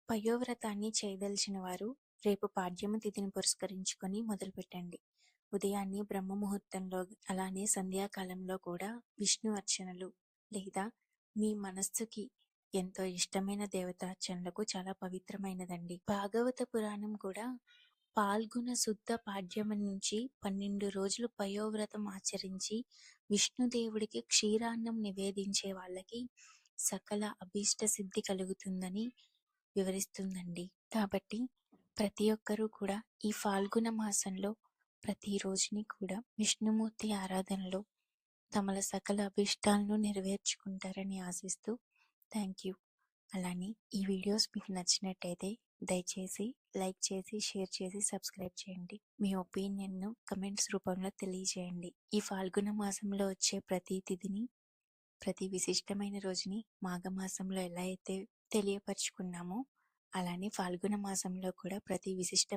పయోవ్రతాన్ని చేయదలిచిన వారు రేపు పాడ్యమ తిథిని పురస్కరించుకొని మొదలుపెట్టండి. ఉదయాన్నే బ్రహ్మ ముహూర్తంలో అలానే సంధ్యాకాలంలో కూడా విష్ణు అర్చనలు లేదా మీ మనస్సుకి ఎంతో ఇష్టమైన దేవతార్చనలకు చాలా పవిత్రమైనదండి. భాగవత పురాణం కూడా పాల్గొన శుద్ధ పాడ్యమ నుంచి 12 రోజులు పయోవ్రతం ఆచరించి విష్ణుదేవుడికి క్షీరాన్నం నివేదించే వాళ్ళకి సకల అభీష్ట సిద్ధి కలుగుతుందని వివరిస్తుందండి. కాబట్టి ప్రతి ఒక్కరూ కూడా ఈ ఫాల్గుణ మాసంలో ప్రతి రోజుని కూడా విష్ణుమూర్తి ఆరాధనలో తమల సకల అభీష్టాలను నెరవేర్చుకుంటారని ఆశిస్తూ థ్యాంక్ యూ. అలానే ఈ వీడియోస్ మీకు నచ్చినట్టయితే దయచేసి లైక్ చేసి షేర్ చేసి సబ్స్క్రైబ్ చేయండి. మీ ఒపీనియన్ను కమెంట్స్ రూపంలో తెలియజేయండి. ఈ ఫాల్గుణ మాసంలో వచ్చే ప్రతి తిథిని ప్రతి విశిష్టమైన రోజుని మాఘమాసంలో ఎలా అయితే తెలియపరుచుకున్నామో అలానే ఫాల్గుణ మాసంలో కూడా ప్రతి విశిష్ట